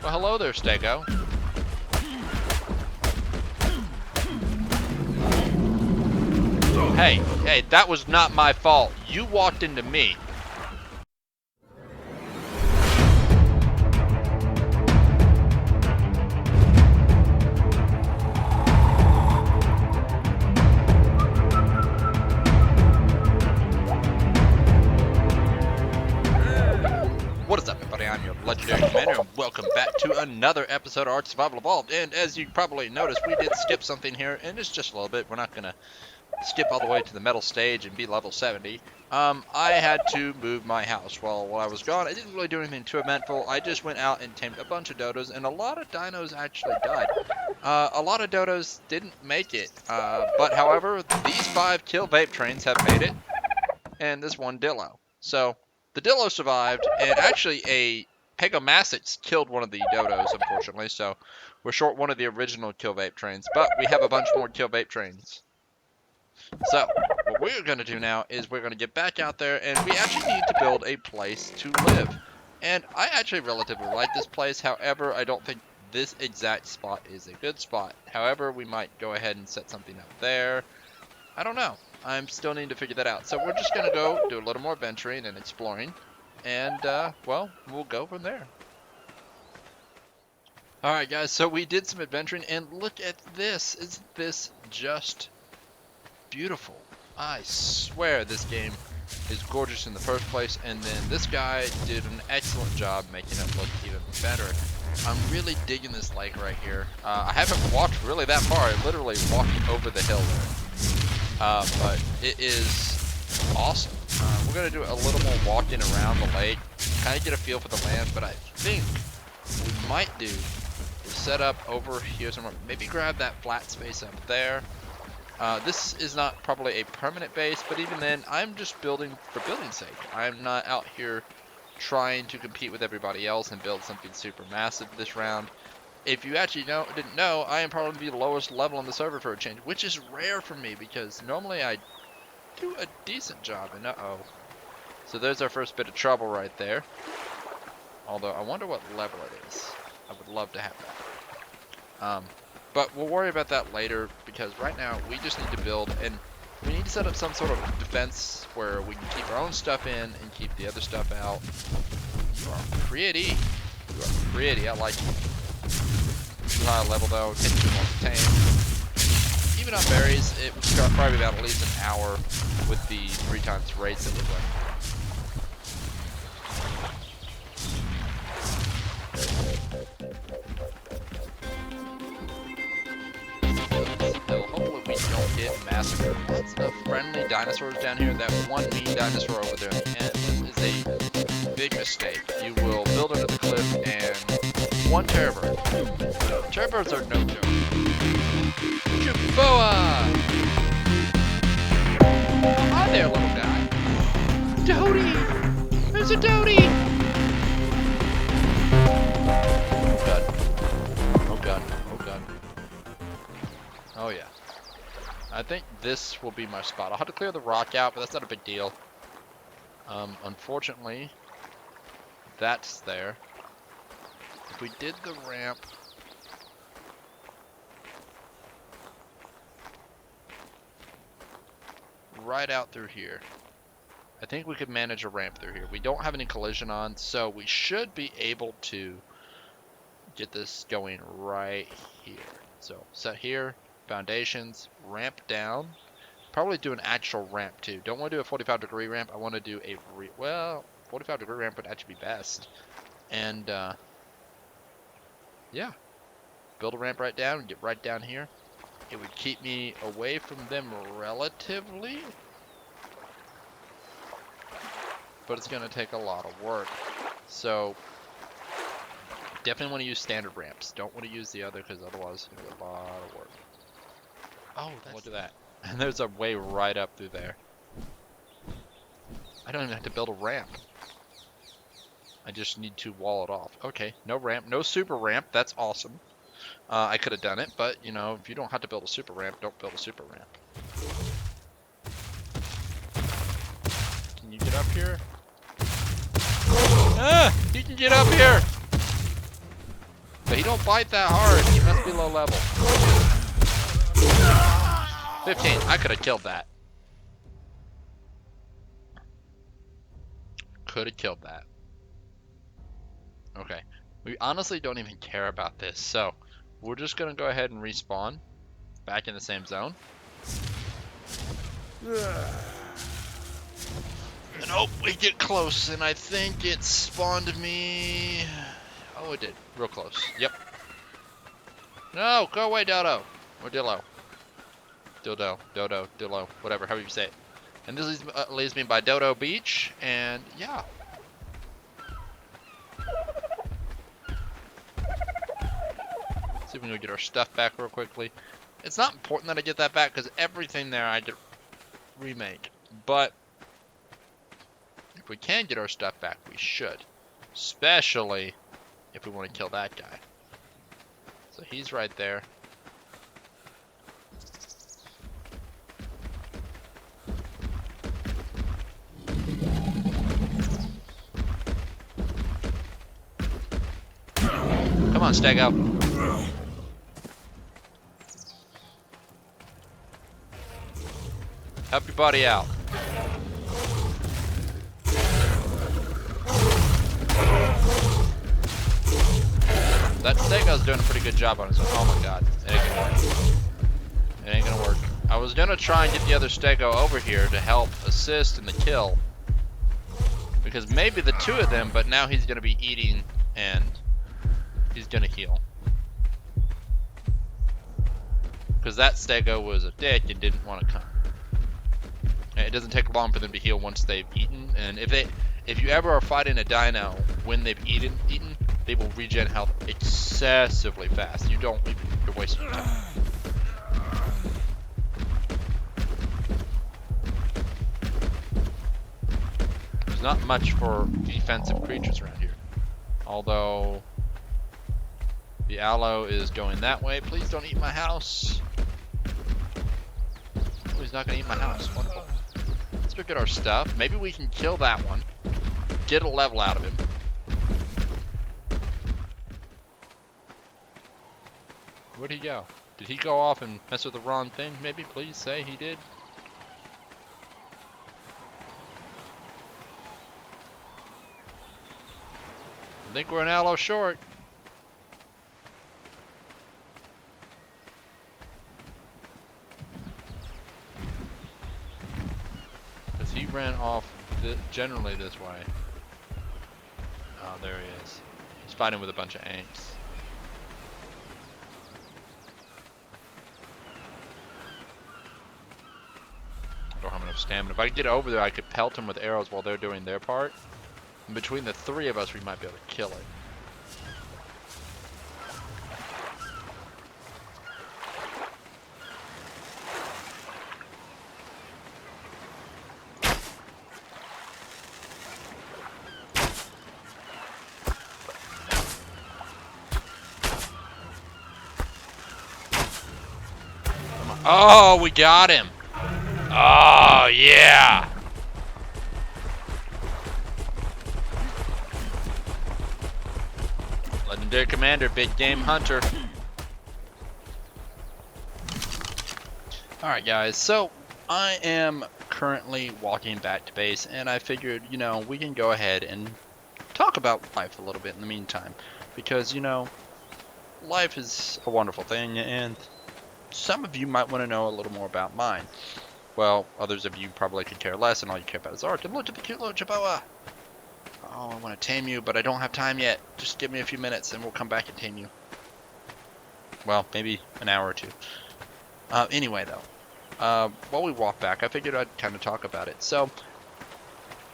Well, hello there, Stego. Hey, that was not my fault. You walked into me. What is up, everybody? I'm your legendary commander, and welcome back to another episode of Ark Survival Evolved. And as you probably noticed, we did skip something here, and it's just a little bit. We're not gonna skip all the way to the metal stage and be level 70. I had to move my house. Well, while I was gone, I didn't really do anything too eventful. I just went out and tamed a bunch of dodos, and a lot of dinos actually died. A lot of dodos didn't make it, but however, these 5 kill Vapetrains have made it, and this one Dillo. So, the Dillo survived, and actually a Pegomassix killed one of the dodos, unfortunately, so we're short one of the original kill Vapetrains, but we have a bunch more kill Vapetrains. So, what we're going to do now is we're going to get back out there, and we actually need to build a place to live. And I actually relatively like this place, however, I don't think this exact spot is a good spot. However, we might go ahead and set something up there. I don't know. I'm still needing to figure that out. So we're just going to go do a little more venturing and exploring, and, well, we'll go from there. Alright guys, so we did some adventuring, and look at this. Isn't this just beautiful? I swear this game is gorgeous in the first place, and then this guy did an excellent job making it look even better. I'm really digging this lake right here. I haven't walked really that far. I literally walked over the hill there. But it is awesome. We're going to do a little more walking around the lake, kind of get a feel for the land, but I think what we might do is set up over here somewhere, maybe grab that flat space up there. This is not probably a permanent base, but even then, I'm just building for building's sake. I'm not out here trying to compete with everybody else and build something super massive this round. If you actually didn't know, I am probably the lowest level on the server for a change, which is rare for me because normally I do a decent job, and uh-oh. So there's our first bit of trouble right there. Although, I wonder what level it is. I would love to have that. But we'll worry about that later, because right now we just need to build, and we need to set up some sort of defense where we can keep our own stuff in and keep the other stuff out. You are pretty. You are pretty. I like you. Too high level though, getting too long to tame. Even on berries, it would probably about at least an hour with the 3 times rates that we're running. Hopefully we don't get massacred. Lots of friendly dinosaurs down here. That one mean dinosaur over there in the end is a big mistake. You will build under the cliff and one terror bird. Terror birds are no joke. Juboa! Hi there, little guy. Doty! There's a Doty! Oh god. Oh god. Oh god. Oh yeah. I think this will be my spot. I'll have to clear the rock out, but that's not a big deal. Unfortunately, that's there. If we did the ramp right out through here, I think we could manage a ramp through here. We don't have any collision on, so we should be able to get this going right here. So set here, foundations, ramp down. Probably do an actual ramp too. Don't want to do a 45-degree ramp. I want to do a 45-degree ramp would actually be best. And yeah, build a ramp right down and get right down here. It would keep me away from them relatively, but it's going to take a lot of work. So definitely want to use standard ramps. Don't want to use the other because otherwise it's going to be a lot of work. Oh, look at that. And there's a way right up through there. I don't even have to build a ramp. I just need to wall it off. Okay, no ramp, no super ramp. That's awesome. I could have done it, but you know, if you don't have to build a super ramp, don't build a super ramp. Can you get up here? Ah! You can get up here! but he don't bite that hard. He must be low level. 15. I could have killed that. Could have killed that. Okay. We honestly don't even care about this, so we're just gonna go ahead and respawn back in the same zone. And oh, we get close, and I think it spawned me. Oh, it did. Real close. Yep. No, go away, Dodo. Or Dillo. Dildo, Dodo, Dillo, whatever, however you say it. And this leads me by Dodo Beach, and yeah. See if we can get our stuff back real quickly. It's not important that I get that back because everything there I could remake. But if we can get our stuff back, we should. Especially if we want to kill that guy. So he's right there. Come on, Stego. Help your buddy out. That Stego's doing a pretty good job on his own. Oh my god. It ain't gonna work. It ain't gonna work. I was gonna try and get the other Stego over here to help assist in the kill. Because maybe the two of them, but now he's gonna be eating and he's gonna heal. Because that Stego was a dick and didn't want to come. It doesn't take long for them to heal once they've eaten, and if you ever are fighting a dino when they've eaten, they will regen health excessively fast. You're wasting your time. There's not much for defensive creatures around here. Although the aloe is going that way. Please don't eat my house. Oh, he's not gonna eat my house. Wonderful. Let's go get our stuff. Maybe we can kill that one. Get a level out of him. Where'd he go? Did he go off and mess with the wrong thing? Maybe please say he did. I think we're an aloe short. Because he ran off generally this way. Oh, there he is. He's fighting with a bunch of Anks. I don't have enough stamina. If I could get over there, I could pelt them with arrows while they're doing their part. And between the three of us, we might be able to kill it. Oh, we got him. Oh, yeah. Legendary Commander, big game hunter. Alright guys, so I am currently walking back to base and I figured, you know, we can go ahead and talk about life a little bit in the meantime. Because, you know, life is a wonderful thing and some of you might want to know a little more about mine. Well, others of you probably could care less and all you care about is Ark. And look at the cute little Chihuahua. Oh, I want to tame you, but I don't have time yet. Just give me a few minutes and we'll come back and tame you. Well, maybe an hour or two. Anyway, though, while we walk back, I figured I'd kind of talk about it. So,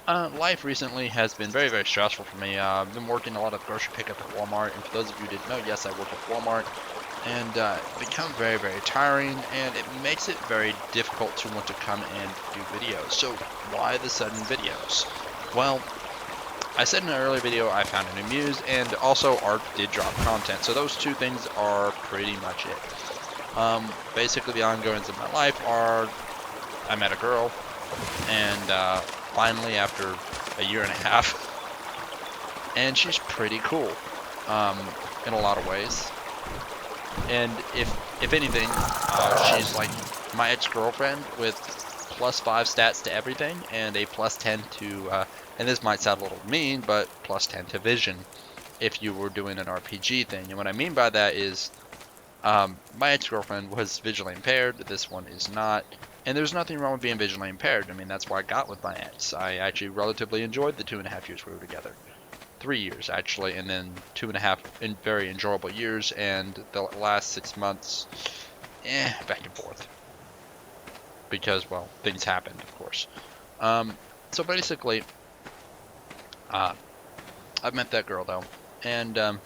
life recently has been very, very stressful for me. I've been working a lot of grocery pickup at Walmart, and for those of you who didn't know, yes, I work at Walmart. And it becomes very, very tiring, and it makes it very difficult to want to come and do videos. So why the sudden videos? Well, I said in an earlier video I found a new muse, and also Ark did drop content. So those two things are pretty much it. Basically, the ongoings of my life are I met a girl, and finally, after a year and a half, and she's pretty cool. in a lot of ways. And if anything, she's like my ex-girlfriend with +5 stats to everything and a +10 to, and this might sound a little mean, but +10 to vision if you were doing an RPG thing. And what I mean by that is, my ex-girlfriend was visually impaired. This one is not. And there's nothing wrong with being visually impaired. I mean, that's why I got with my ex. I actually relatively enjoyed the 2.5 years we were together. 3 years, actually, and then 2.5 in very enjoyable years, and the last 6 months, back and forth. Because, well, things happened, of course. So basically, I've met that girl, though, and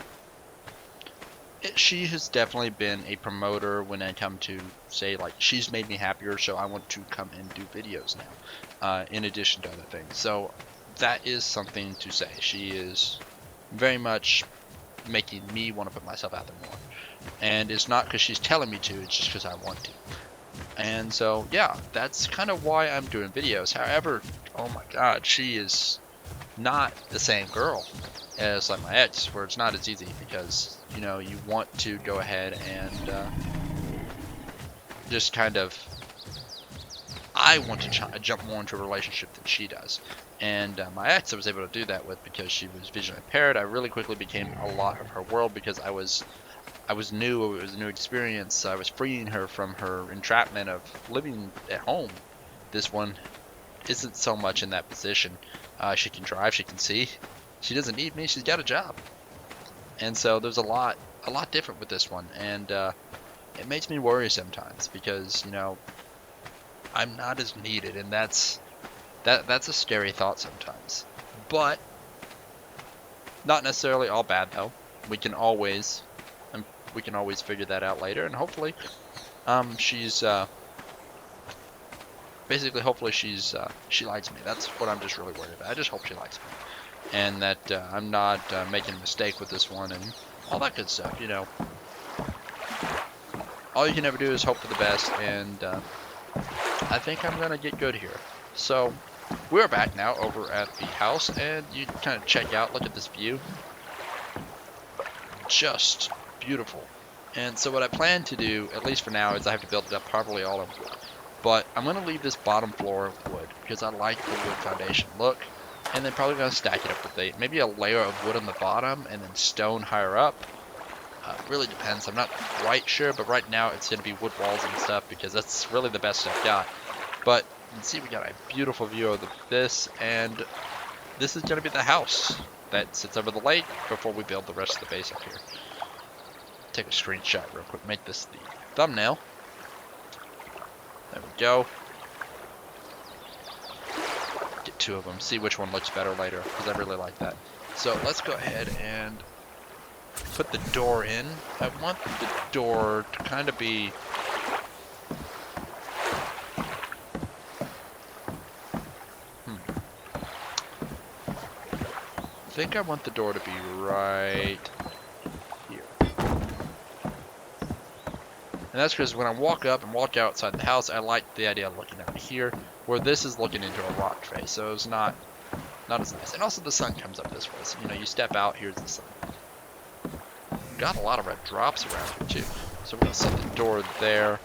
she has definitely been a promoter when I come to say, like, she's made me happier, so I want to come and do videos now, in addition to other things. So that is something to say. She is very much making me want to put myself out there more. And it's not because she's telling me to, it's just because I want to. And so, yeah, that's kind of why I'm doing videos. However, oh my god, she is not the same girl as like my ex, where it's not as easy because, you know, you want to go ahead and just kind of, I want to jump more into a relationship than she does. And my ex I was able to do that with because she was visually impaired. I really quickly became a lot of her world because I was new. It was a new experience. I was freeing her from her entrapment of living at home. This one isn't so much in that position. She can drive, she can see. She doesn't need me. She's got a job. And so there's a lot different with this one, and it makes me worry sometimes because, you know, I'm not as needed, and that's a scary thought sometimes. But not necessarily all bad though. We can always figure that out later, and hopefully she's basically hopefully she likes me. That's what I'm just really worried about. I just hope she likes me, and that I'm not making a mistake with this one and all that good stuff, you know. All you can ever do is hope for the best, and I think I'm gonna get good here. So we're back now over at the house, and you kind of check out, look at this view. Just beautiful. And so what I plan to do, at least for now, is I have to build it up probably all in wood. But I'm going to leave this bottom floor of wood because I like the wood foundation look. And then probably going to stack it up with maybe a layer of wood on the bottom and then stone higher up. Really depends. I'm not quite sure, but right now it's going to be wood walls and stuff because that's really the best I've got. But you can see we got a beautiful view of this, and this is going to be the house that sits over the lake before we build the rest of the base up here. Take a screenshot real quick, make this the thumbnail. There we go. Get 2 of them, see which one looks better later, because I really like that. So let's go ahead and put the door in. I want the door to kind of be... I think I want the door to be right here. And that's because when I walk up and walk outside the house, I like the idea of looking out here, where this is looking into a rock face, so it's not as nice. And also the sun comes up this way, so you know, you step out, here's the sun. Got a lot of red drops around here too, so we're gonna set the door there.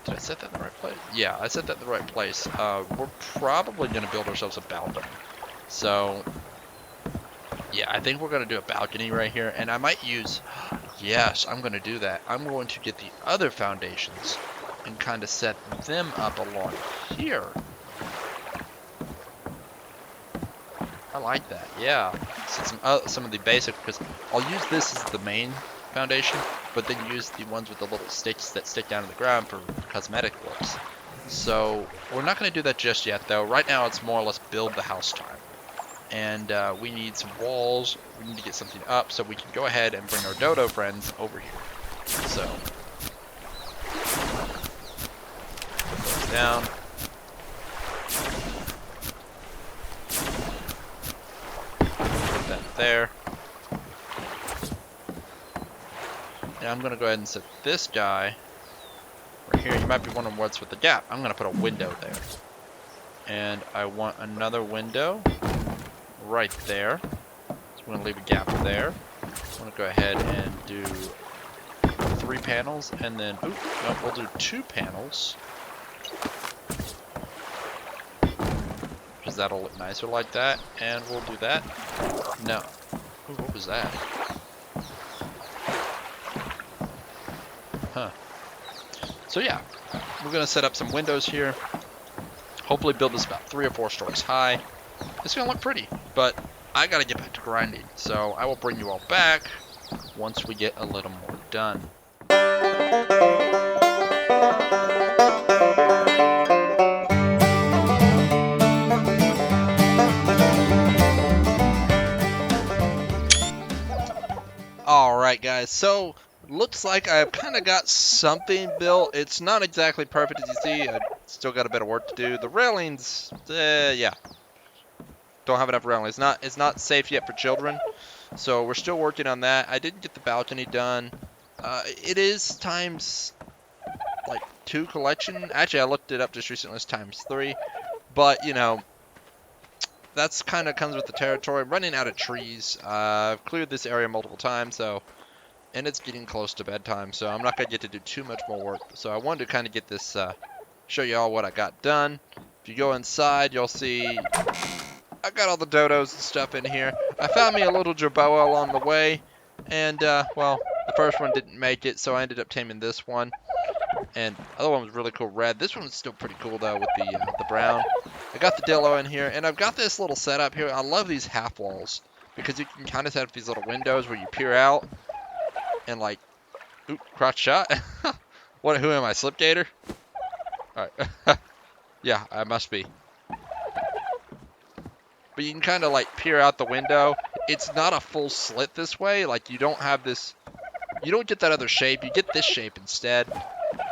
Did I set that in the right place? Yeah, I set that in the right place. We're probably going to build ourselves a balcony. So, yeah, I think we're going to do a balcony right here. And I might use... Yes, I'm going to do that. I'm going to get the other foundations and kind of set them up along here. I like that, yeah. Set some of the basic... because I'll use this as the main foundation, but then use the ones with the little sticks that stick down to the ground for cosmetic looks. So we're not going to do that just yet though. Right now it's more or less build the house time. And we need some walls, we need to get something up so we can go ahead and bring our dodo friends over here. So, put those down. Put that there. And I'm going to go ahead and set this guy right here. You might be wondering what's with the gap. I'm going to put a window there. And I want another window right there. So I'm gonna leave a gap there. I'm gonna go ahead and do 3 panels, and then, no, we'll do 2 panels. Because that'll look nicer like that, and we'll do that. No. Ooh, what was that? Huh. So yeah, we're gonna set up some windows here. Hopefully build this about 3 or 4 stories high. It's gonna look pretty, but I gotta get back to grinding. So I will bring you all back once we get a little more done. Alright guys, so looks like I've kind of got something built. It's not exactly perfect as you see. I've still got a bit of work to do. The railings, yeah. Don't have enough railings. It's not safe yet for children. So we're still working on that. I didn't get the balcony done. It is times like 2 collection. Actually, I looked it up just recently. It's times 3. But, you know, that's kind of comes with the territory. I'm running out of trees. I've cleared this area multiple times, and it's getting close to bedtime, so I'm not going to get to do too much more work. So I wanted to kind of get this, show you all what I got done. If you go inside, you'll see I got all the dodos and stuff in here. I found me a little jerboa along the way, and, well, the first one didn't make it, so I ended up taming this one. And the other one was really cool red. This one's still pretty cool, though, with the brown. I got the dillo in here, and I've got this little setup here. I love these half walls, because you can kind of set up these little windows where you peer out, and like, oop, crotch shot. What? Who am I, Slipgator? All right. Yeah, I must be. But you can kind of like peer out the window. It's not a full slit this way. Like you don't have this. You don't get that other shape. You get this shape instead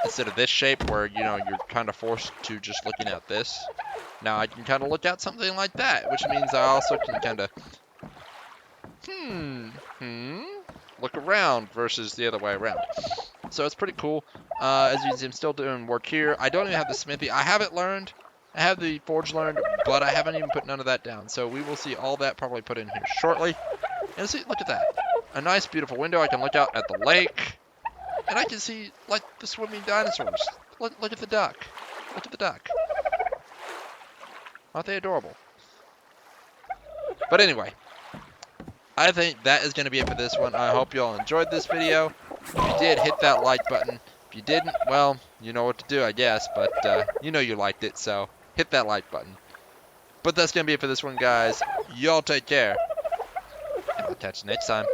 of this shape where you know you're kind of forced to just looking at this. Now I can kind of look at something like that, which means I also can kind of look around versus the other way around. So it's pretty cool. As you can see, I'm still doing work here. I don't even have the smithy. I haven't learned. I have the forge learned, but I haven't even put none of that down. So we will see all that probably put in here shortly. And see, look at that. A nice, beautiful window. I can look out at the lake. And I can see, like, the swimming dinosaurs. Look at the duck. Look at the duck. Aren't they adorable? But anyway, I think that is going to be it for this one. I hope you all enjoyed this video. If you did, hit that like button. If you didn't, well, you know what to do, I guess. But you know you liked it, so hit that like button. But that's going to be it for this one, guys. Y'all take care. And I'll catch you next time.